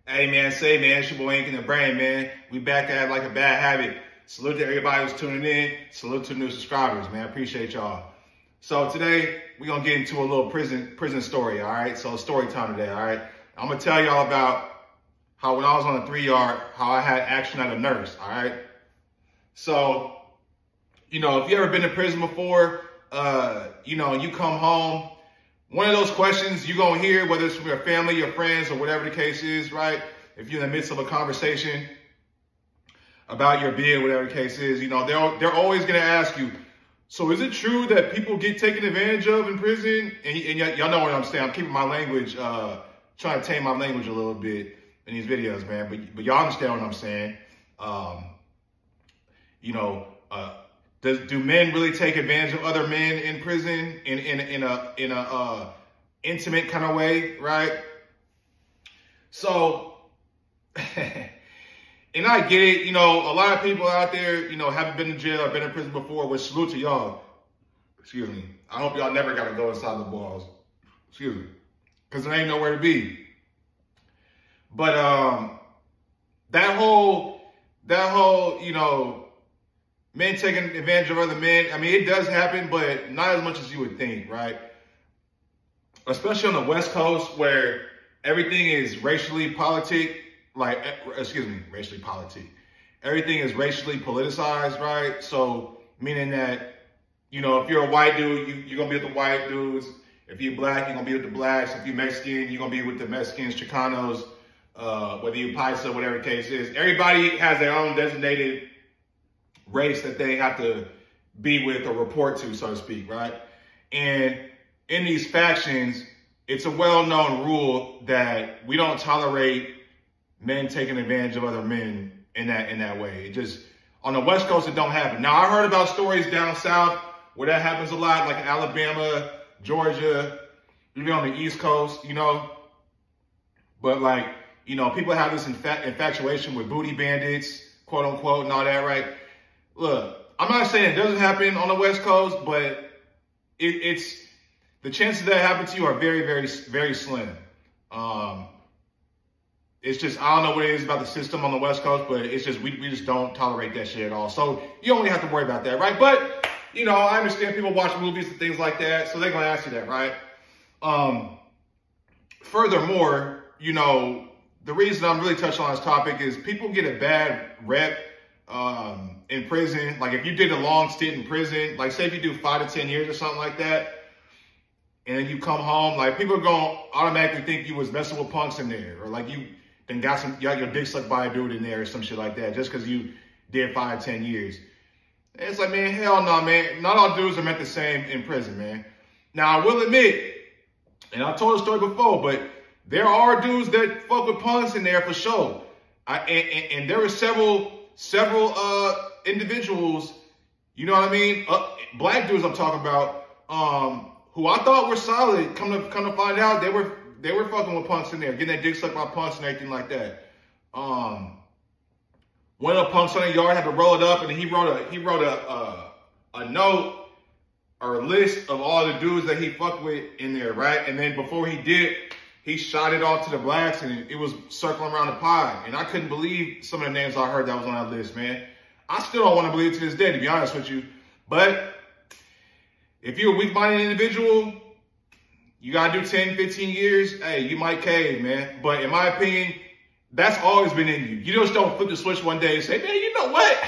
Hey man, it's your boy Ink in the Brain, man. We back at like a bad habit. Salute to everybody who's tuning in. Salute to new subscribers, man. Appreciate y'all. So today we're gonna get into a little prison story, all right? So story time today, all right? I'm gonna tell y'all about how when I was on the 3-yard, how I had action at a nurse, all right? So, if you ever been in prison before, you come home, one of those questions you're going to hear, whether it's from your family, your friends, or whatever the case is, right? If you're in the midst of a conversation about your bid, whatever the case is, they're always going to ask you, so is it true that people get taken advantage of in prison? And y'all know what I'm saying. I'm keeping my language, trying to tame my language a little bit in these videos, man. But y'all understand what I'm saying. Do men really take advantage of other men in prison in a intimate kind of way, right? So, and I get it, a lot of people out there, haven't been in jail or been in prison before, which salute to y'all. Excuse me. I hope y'all never got to go inside the walls. Excuse me. Because there ain't nowhere to be. But that whole, men taking advantage of other men, I mean, it does happen, but not as much as you would think, right? Especially on the West Coast where everything is racially politic, racially politic. Everything is racially politicized, right? So meaning that, if you're a white dude, you're going to be with the white dudes. If you're black, you're going to be with the blacks. If you're Mexican, you're going to be with the Mexicans, Chicanos, whether you're Paisa, whatever the case is. Everybody has their own designated race that they have to be with or report to, so to speak, right? And in these factions, it's a well-known rule that we don't tolerate men taking advantage of other men in that way. It just, on the West Coast, it don't happen. Now, I heard about stories down south where that happens a lot, like in Alabama, Georgia, even on the East Coast, But people have this infatuation with booty bandits, quote unquote, and all that, right? Look, I'm not saying it doesn't happen on the West Coast, but it's the chances that happen to you are very, very, very slim. It's just, I don't know what it is about the system on the West Coast, but it's just, we just don't tolerate that shit at all. So you don't really have to worry about that, right? But, I understand people watch movies and things like that, so they're going to ask you that, right? Furthermore, the reason I'm really touching on this topic is people get a bad rep in prison. Like if you did a long stint in prison, like say if you do 5 to 10 years or something like that, and then you come home, like people are going to automatically think you was messing with punks in there, or like you then got your dick sucked by a dude in there or some shit like that, just because you did 5 to 10 years. And it's like, man, hell no, man. Not all dudes are meant the same in prison, man. Now I will admit, and I told the story before, but there are dudes that fuck with punks in there for sure. And there were several individuals, you know what I mean? Black dudes I'm talking about, who I thought were solid. Come to find out, they were fucking with punks in there, getting their dick sucked by punks and everything like that. One of the punks on the yard had to roll it up, and he wrote a note or a list of all the dudes that he fucked with in there, right? And then before he did, he shot it off to the blacks, and it was circling around the pod. And I couldn't believe some of the names I heard that was on that list, man. I still don't want to believe it to this day, to be honest with you. But if you're a weak-minded individual, you got to do 10, 15 years, hey, you might cave, man. But in my opinion, that's always been in you. You just don't flip the switch one day and say, man, you know what?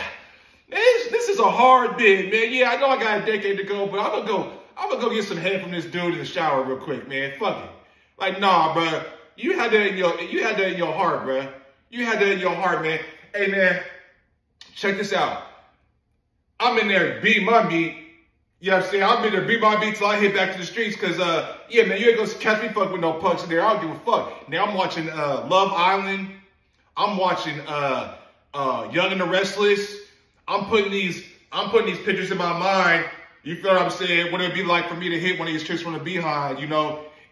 Man, this is a hard bid, man. Yeah, I know I got a decade to go, but I'm gonna go get some head from this dude in the shower real quick, man. Fuck it. Like, nah, bro. You had that in your heart, bro. You had that in your heart, man. Hey, man, check this out. I'm in there beating my beat. You know what I'm saying? I'm in there beating my beat till I hit back to the streets. Cause, yeah, man, you ain't gonna catch me fucking with no punks in there. I don't give a fuck. Now I'm watching Love Island. I'm watching Young and the Restless. I'm putting these pictures in my mind. You feel what I'm saying? What it'd be like for me to hit one of these chicks from the behind,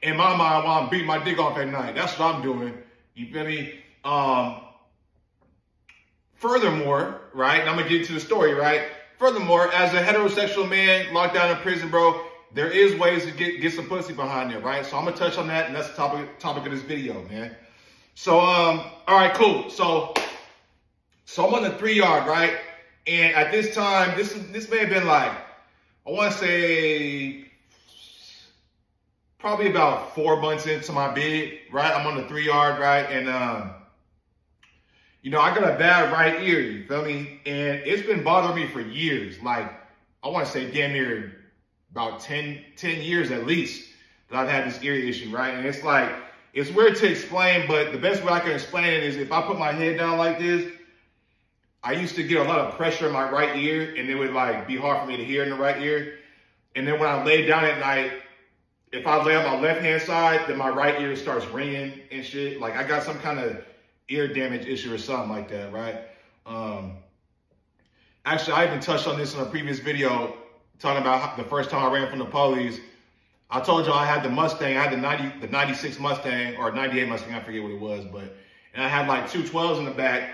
in my mind while I'm beating my dick off at night. That's what I'm doing. You feel me? Furthermore, right, and I'm going to get into the story, right? Furthermore, as a heterosexual man locked down in prison, bro, there is ways to get some pussy behind there, right? So I'm going to touch on that, and that's the topic of this video, man. So, all right, cool. So I'm on the 3 yard, right? And at this time, this may have been like, I want to say probably about 4 months into my bid, right? I'm on the 3 yard, right? And, you know, I got a bad right ear, you feel me? And it's been bothering me for years. Like, I want to say damn near about 10 years at least that I've had this ear issue, right? And it's like, it's weird to explain, but the best way I can explain it is if I put my head down like this, I used to get a lot of pressure in my right ear, and it would like be hard for me to hear in the right ear. And then when I lay down at night, if I lay on my left-hand side, then my right ear starts ringing and shit. Like I got some kind of ear damage issue or something like that, right? Actually, I even touched on this in a previous video talking about the first time I ran from the police. I told y'all I had the Mustang. I had the 96 Mustang or 98 Mustang. I forget what it was, and I had like 2 12s in the back.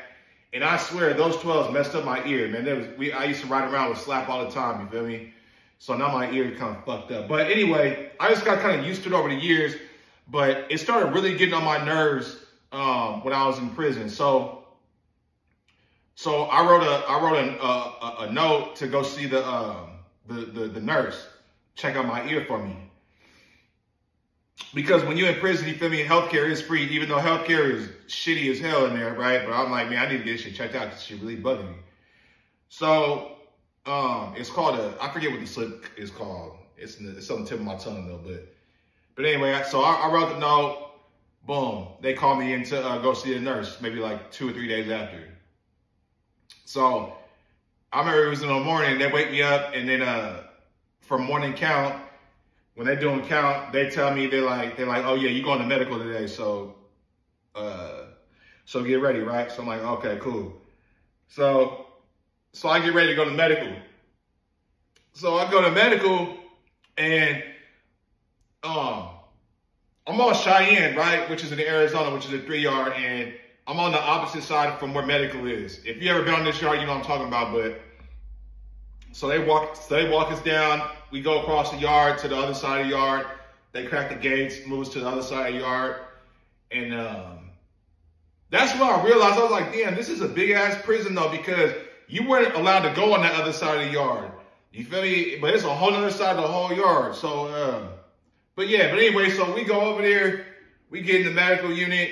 And I swear those 12s messed up my ear, man. I used to ride around with slap all the time, you feel me? So now my ear kind of fucked up. But anyway, I just got kind of used to it over the years, but it started really getting on my nerves when I was in prison. So I wrote a note to go see the nurse, check out my ear for me. Because when you're in prison, you feel me, healthcare is free, even though healthcare is shitty as hell in there, right? But I'm like, man, I need to get this shit checked out because shit really bugging me. So it's called I forget what the slip is called. It's on the tip of my tongue though, but anyway, so I wrote the note, boom. They called me in to go see the nurse, maybe like 2 or 3 days after. So I remember it was in the morning, they wake me up, and then for morning count, when they're doing count, they tell me, they're like, oh yeah, you going to medical today, so get ready, right? So I'm like, okay, cool. So I get ready to go to medical. So I go to medical, and I'm on Cheyenne, right? Which is in Arizona, which is a 3 yard, and I'm on the opposite side from where medical is. If you ever been on this yard, you know what I'm talking about, but so they walk us down. We go across the yard to the other side of the yard. They crack the gates, move us to the other side of the yard. And that's when I realized, I was like, damn, this is a big ass prison though, because you weren't allowed to go on that other side of the yard. You feel me? But it's a whole other side of the whole yard. So, but anyway, so we go over there, we get in the medical unit,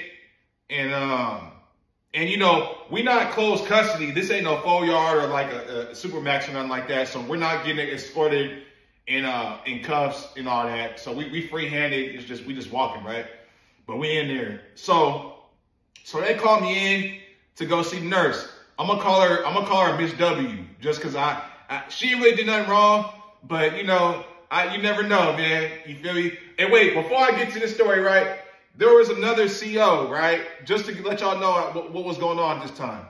and you know, we not closed custody. This ain't no 4 yard or like a Supermax or nothing like that. So we're not getting escorted in cuffs and all that. So we free-handed. It's just, we just walking, right? But we in there. So they call me in to go see the nurse. I'm gonna call her Miss W, just cause she really did nothing wrong, but you know, you never know, man. You feel me? And wait, before I get to this story, right? There was another CO, right? Just to let y'all know what was going on this time.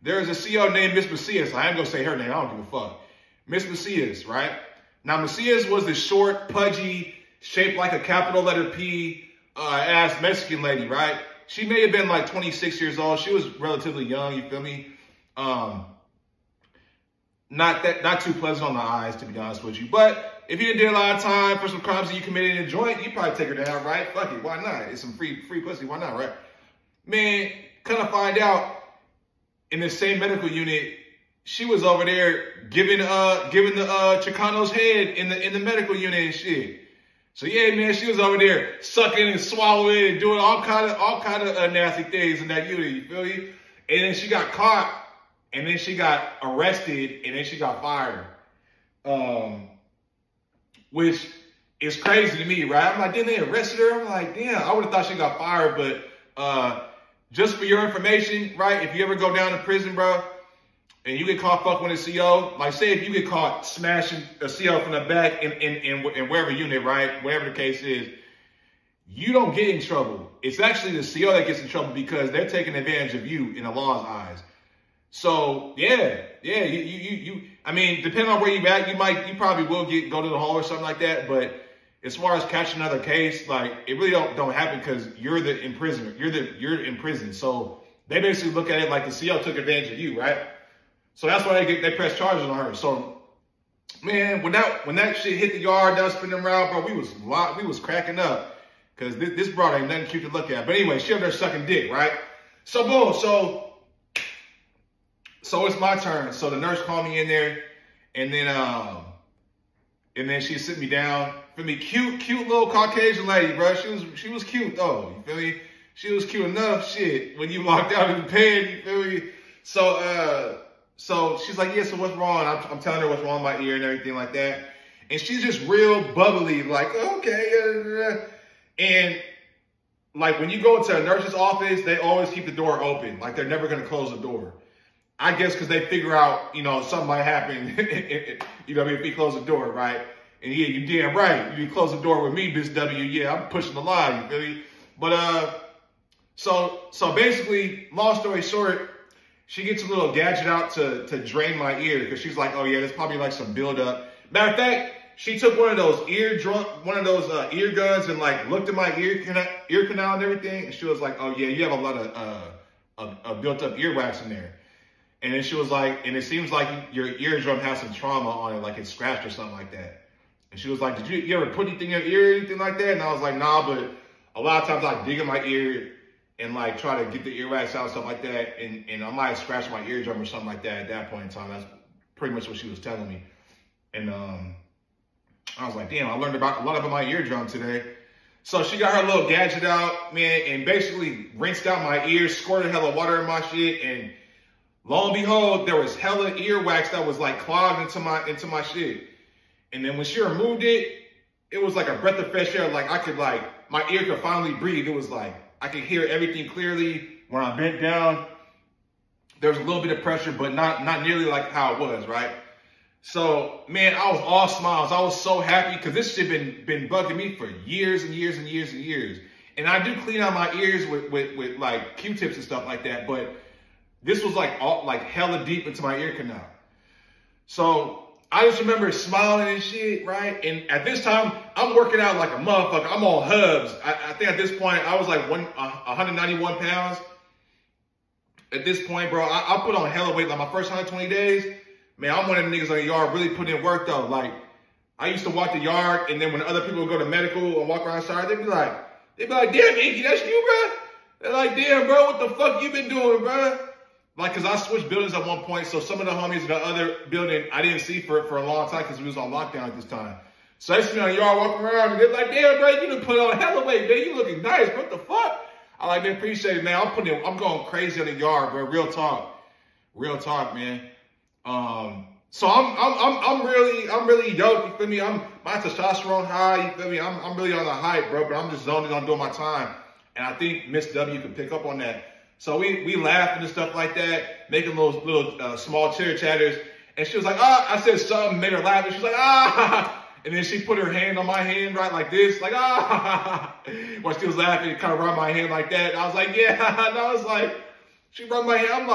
There was a CO named Miss Macias. I ain't gonna say her name. I don't give a fuck. Miss Macias, right? Now, Macias was the short, pudgy, shaped like a capital letter P ass Mexican lady, right? She may have been like 26 years old. She was relatively young, you feel me? Not too pleasant on the eyes, to be honest with you. But if you didn't do a lot of time for some crimes that you committed in a joint, you probably take her down, right? Fuck it, why not? It's some free pussy, why not, right? Man, kind of find out in the same medical unit, she was over there giving the Chicanos head in the medical unit and shit. So yeah, man, she was over there sucking and swallowing and doing all kind of nasty things in that unit. You feel me? And then she got caught, and then she got arrested, and then she got fired. Which is crazy to me, right? I'm like, didn't they arrest her? I'm like, damn, I would have thought she got fired, but just for your information, right? If you ever go down to prison, bro, and you get caught fucking with a CO, like say if you get caught smashing a CO from the back in wherever unit, right? Whatever the case is, you don't get in trouble. It's actually the CO that gets in trouble because they're taking advantage of you in the law's eyes. So yeah, I mean, depending on where you at, you probably will go to the hall or something like that. But as far as catching another case, like it really don't happen because you're the imprisoner. You're in prison. So they basically look at it like the CO took advantage of you, right? So that's why they press charges on her. So man, when that shit hit the yard, that was spinning around, bro, we was cracking up. Because this broad ain't nothing cute to look at. But anyway, she up there sucking dick, right? So boom, so it's my turn. So the nurse called me in there, and then she sit me down. Feel me? Cute little Caucasian lady, bro. She was cute though. You feel me? She was cute enough. Shit, when you walked out of the bed, you feel me? So she's like, yeah. So what's wrong? I'm telling her what's wrong with my ear and everything like that. And she's just real bubbly, like, okay. And like when you go into a nurse's office, they always keep the door open. Like they're never gonna close the door. I guess because they figure out, you know, something might happen, you know, if we close the door, right? And yeah, you damn right. You close the door with me, Miss W. Yeah, I'm pushing the line, you feel me? But so basically, long story short, she gets a little gadget out to drain my ear because she's like, oh yeah, there's probably like some buildup. Matter of fact, she took one of those ear guns and like looked at my ear canal and everything, and she was like, oh yeah, you have a lot of built up earwax in there. And then she was like, and it seems like your eardrum has some trauma on it, like it's scratched or something like that. And she was like, did you ever put anything in your ear or anything like that? And I was like, nah, but a lot of times I dig in my ear and like try to get the earwax out and stuff like that. And I might scratch my eardrum or something like that at that point in time. That's pretty much what she was telling me. And I was like, damn, I learned a lot about my eardrum today. So she got her little gadget out, man, and basically rinsed out my ears, squirted hella water in my shit, and lo and behold, there was hella earwax that was like clogged into my shit. And then when she removed it, it was like a breath of fresh air. Like my ear could finally breathe. It was like, I could hear everything clearly. When I bent down, there was a little bit of pressure, but not nearly like how it was, right? So, man, I was all smiles. I was so happy because this shit been bugging me for years and years and years and years. And I do clean out my ears with like Q-tips and stuff like that, but this was like hella deep into my ear canal. So I just remember smiling and shit, right? And at this time, I'm working out like a motherfucker. I'm on hubs. I think at this point, I was like 191 pounds. At this point, bro, I put on hella weight. Like my first 120 days, man, I'm one of the niggas on the yard really putting in work though. Like I used to walk the yard, and then when other people would go to medical and walk around the side, they'd be like, damn, Inky, that's you, bro? They're like, damn, bro, what the fuck you been doing, bro? Like, cause I switched buildings at one point, so some of the homies in the other building I didn't see for a long time because we was on lockdown at this time. So I used to be on the yard walking around, and they're like, damn, bro, you done put on hella weight, man. You looking nice, what the fuck? I like, man, appreciate it, man. I'm going crazy in the yard, bro. Real talk, man. So I'm really dope. You feel me? My testosterone high. You feel me? I'm really on the hype, bro. But I'm just zoning on doing my time, and I think Miss W could pick up on that. So we laughing and stuff like that, making little small chitter chatters. And she was like, ah, I said something, made her laugh. And she was like, ah. And then she put her hand on my hand, right, like this, like, ah. While she was laughing, kind of rubbed my hand like that. And I was like, yeah. And I was like, she rubbed my hand. I'm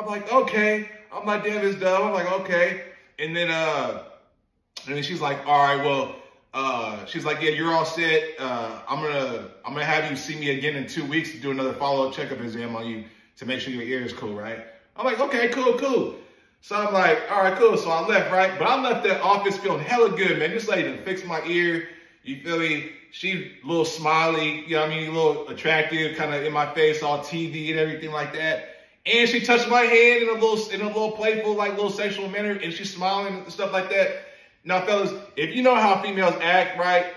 like, okay. I'm like, damn, it's dumb. I'm like, okay. And then she's like, all right, well, she's like, yeah, you're all set. I'm gonna have you see me again in 2 weeks to do another follow-up checkup exam on you to make sure your ear is cool, right? I'm like, okay, cool. So I'm like, all right, cool. So I left, right? But I left that office feeling hella good, man. This lady done fixed my ear. You feel me? She a little smiley, you know what I mean? A little attractive, kind of in my face, all TV and everything like that. And she touched my hand in a little playful, like little sexual manner, and she's smiling and stuff like that. Now, fellas, if you know how females act, right,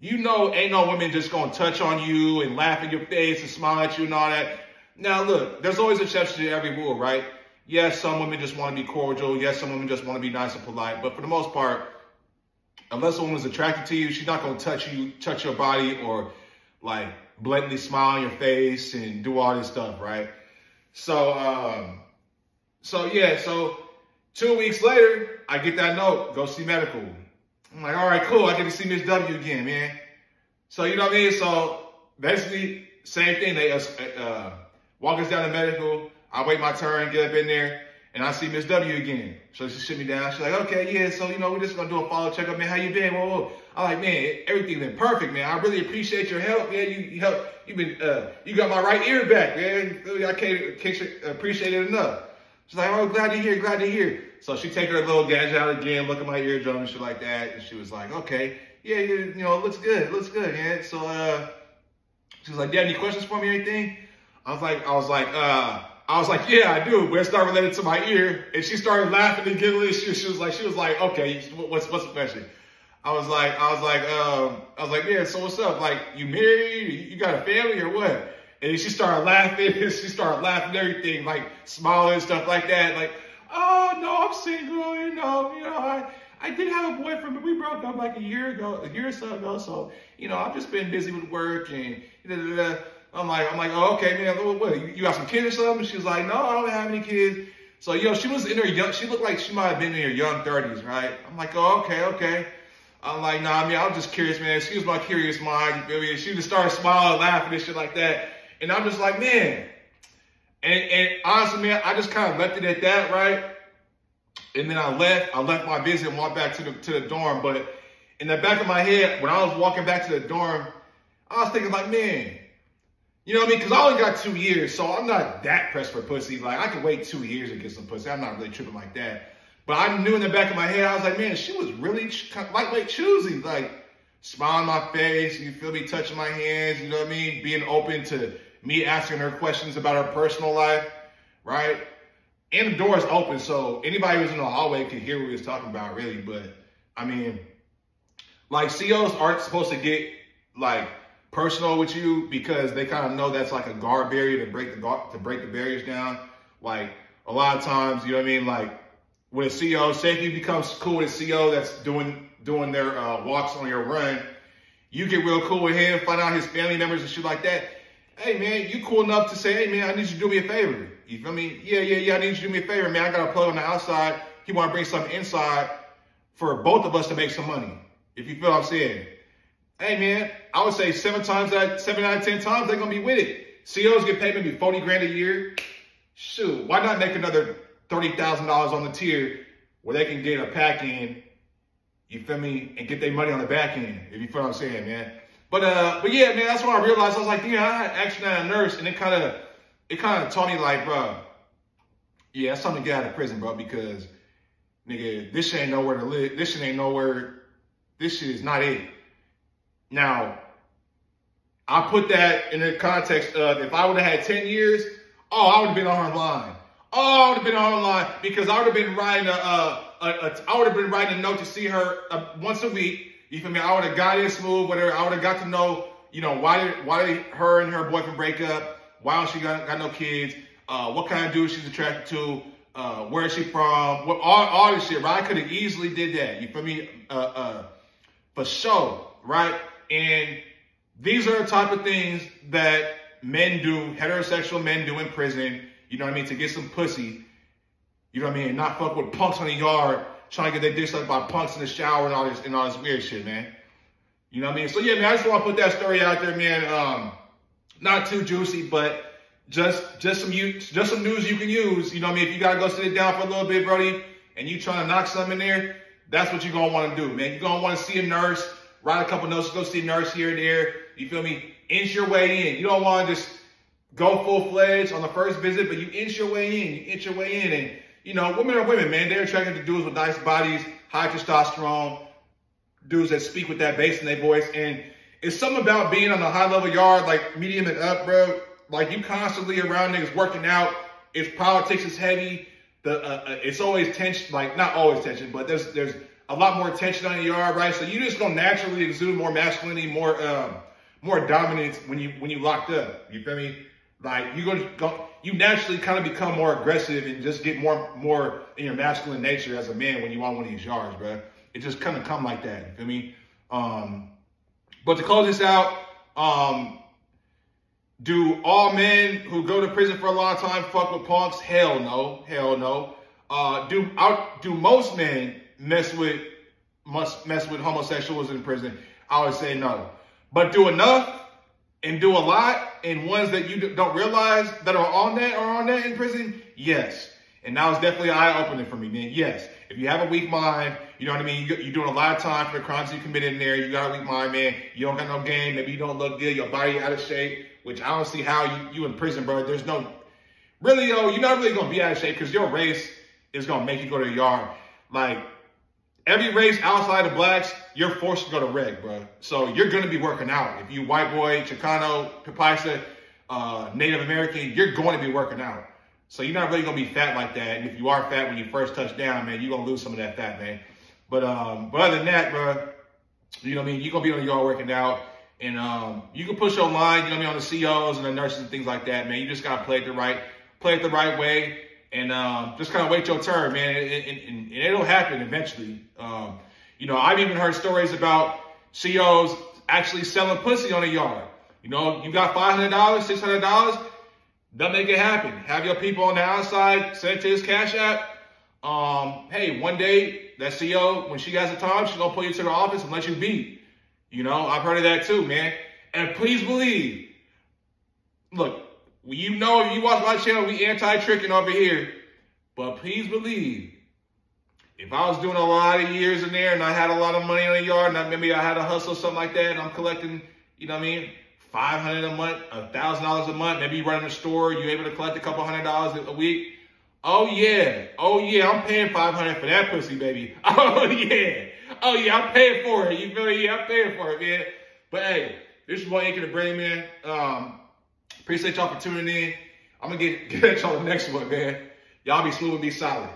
you know ain't no women just gonna touch on you and laugh in your face and smile at you and all that. Now, look, there's always exceptions to every rule, right? Yes, some women just want to be cordial. Yes, some women just want to be nice and polite. But for the most part, unless a woman's attracted to you, she's not gonna touch your body or like blatantly smile in your face and do all this stuff, right? So 2 weeks later, I get that note, go see medical. I'm like, all right, cool. I get to see Miss W again, man. So, you know what I mean? So basically, same thing. They walk us down to medical. I wait my turn, get up in there, and I see Miss W again. So she sit me down. She's like, okay, yeah, so, you know, we're just going to do a follow checkup, man. How you been? Whoa. I'm like, man, everything been perfect, man. I really appreciate your help, man. You got my right ear back, man. I can't appreciate it enough. She's like, oh, glad to hear. So she take her little gadget out again, look at my eardrum and shit like that. And she was like, okay, yeah, you know, it looks good, man. So she was like, "Do you have any questions for me or anything?" I was like, "Yeah, I do." But it's not related to my ear. And she started laughing and giggling. She was like, "Okay, what's the question?" I was like, "Yeah, so what's up? Like, you married? You got a family or what?" And she started laughing. She started laughing, everything, like smiling and stuff like that. Like, "Oh no, I'm single. You know, I did have a boyfriend, but we broke up like a year or so ago. So, you know, I've just been busy with work and da da da." I'm like, "Oh, okay, man. What? You got some kids or something?" She was like, "No, I don't have any kids." So, yo, she was in her she looked like she might have been in her young 30s, right? I'm like, "Oh, okay." I'm like, "Nah, I mean, I was just curious, man." She was my curious mind, you feel me? And she just started smiling, laughing and shit like that. And I'm just like, man. And honestly, man, I just kind of left it at that, right? And then I left my visit and walked back to the dorm. But in the back of my head, when I was walking back to the dorm, I was thinking like, man, you know what I mean? Because I only got 2 years, so I'm not that pressed for pussy. Like, I could wait 2 years to get some pussy. I'm not really tripping like that. But I knew in the back of my head, I was like, man, she was really lightweight choosy. Like, smile on my face, you feel me, touching my hands, you know what I mean? Being open to me asking her questions about her personal life, right? And the door is open, so anybody who's in the hallway could hear what we was talking about, really. But, I mean, like, COs aren't supposed to get, like, personal with you because they kind of know that's like a guard barrier to break the barriers down. Like, a lot of times, you know what I mean? Like, with a CO, say if you become cool with a CO that's doing their walks on your run, you get real cool with him, find out his family members and shit like that. Hey, man, you cool enough to say, "Hey, man, I need you to do me a favor." You feel me? Yeah, I need you to do me a favor, man. I got a plug on the outside. He want to bring something inside for both of us to make some money. If you feel what I'm saying. Hey, man, I would say 7 out of 10 times, they're going to be with it. COs get paid maybe 40 grand a year. Shoot, why not make another $30,000 on the tier where they can get a pack in, you feel me, and get their money on the back end, if you feel what I'm saying, man. But yeah, man, that's when I realized. I was like, yeah, I actually had a nurse, and it kind of taught me, like, bro, yeah, it's time to get out of prison, bro, because, nigga, this shit ain't nowhere to live. This shit is not it. Now, I put that in the context of if I would have had 10 years, I would have been on her line. I would have been on her line because I would have been writing a note to see her once a week. You feel me? I would have got in smooth with her. I would have got to know, you know, why did her and her boyfriend break up? Why don't she got no kids? What kind of dude she's attracted to? Where is she from? All this shit, right? I could have easily did that. You feel me? For sure, right? And these are the type of things that men do, heterosexual men do in prison, you know what I mean, to get some pussy, you know what I mean, and not fuck with punks on the yard, trying to get their dick sucked by punks in the shower and all this weird shit, man. You know what I mean? So yeah, man, I just want to put that story out there, man. Not too juicy, but just some news you can use. You know what I mean? If you gotta go sit it down for a little bit, Brody, and you trying to knock something in there, that's what you're gonna want to do, man. You're gonna want to see a nurse, write a couple notes, go see a nurse here and there. You feel me? Inch your way in. You don't want to just go full-fledged on the first visit, but you inch your way in. You inch your way in. And, you know, women are women, man. They're attracted to dudes with nice bodies, high testosterone, dudes that speak with that bass in their voice. And it's something about being on the high-level yard, like medium and up, bro. Like, you constantly around niggas working out. It's politics is heavy. It's always tension, like, not always tension, but there's a lot more tension on the yard, right? So you just gonna naturally exude more masculinity, more dominance when you locked up. You feel me? Like you naturally kind of become more aggressive and just get more in your masculine nature as a man when you on one of these yards, bro. It just kind of come like that. You feel me? But to close this out, do all men who go to prison for a long time fuck with punks? Hell no. Hell no. Do most men mess with homosexuals in prison? I would say no. But do enough and do a lot, and ones that you don't realize that are on that in prison? Yes. And that was definitely eye-opening for me, man. Yes. If you have a weak mind, you know what I mean? You're doing a lot of time for the crimes you committed in there. You got a weak mind, man. You don't got no game. Maybe you don't look good. Your body out of shape, which I don't see how you in prison, bro. There's no, really, though, you're not really going to be out of shape because your race is going to make you go to the yard. Like, every race outside of blacks, you're forced to go to reg, bro. So you're going to be working out. If you white boy, Chicano, Paisa, Native American, you're going to be working out. So you're not really going to be fat like that. And if you are fat when you first touch down, man, you're going to lose some of that fat, man. But other than that, bro, you know what I mean? You're going to be on the yard working out. And you can push your line, you know what I mean, on the COs and the nurses and things like that, man. You just got to play it the right way. And just kind of wait your turn, man. And it'll happen eventually. You know, I've even heard stories about COs actually selling pussy on the yard. You know, you got $500, $600, they'll make it happen. Have your people on the outside, send it to his Cash App. Hey, one day, that CO, when she has the time, she's going to pull you to the office and let you be. You know, I've heard of that too, man. And please believe, look, you know, if you watch my channel, we anti-tricking over here. But please believe, if I was doing a lot of years in there and I had a lot of money in the yard, and maybe I had a hustle or something like that, and I'm collecting, you know what I mean, $500 a month, $1,000 a month, maybe you run in a store, you're able to collect a couple $100 a week. Oh yeah, I'm paying $500 for that pussy, baby. Oh yeah, I'm paying for it. You feel me? Yeah, I'm paying for it, man. But hey, this is what Ink of the Brain, man. Appreciate y'all for tuning in. I'm gonna get at y'all the next one, man. Y'all be smooth and be solid.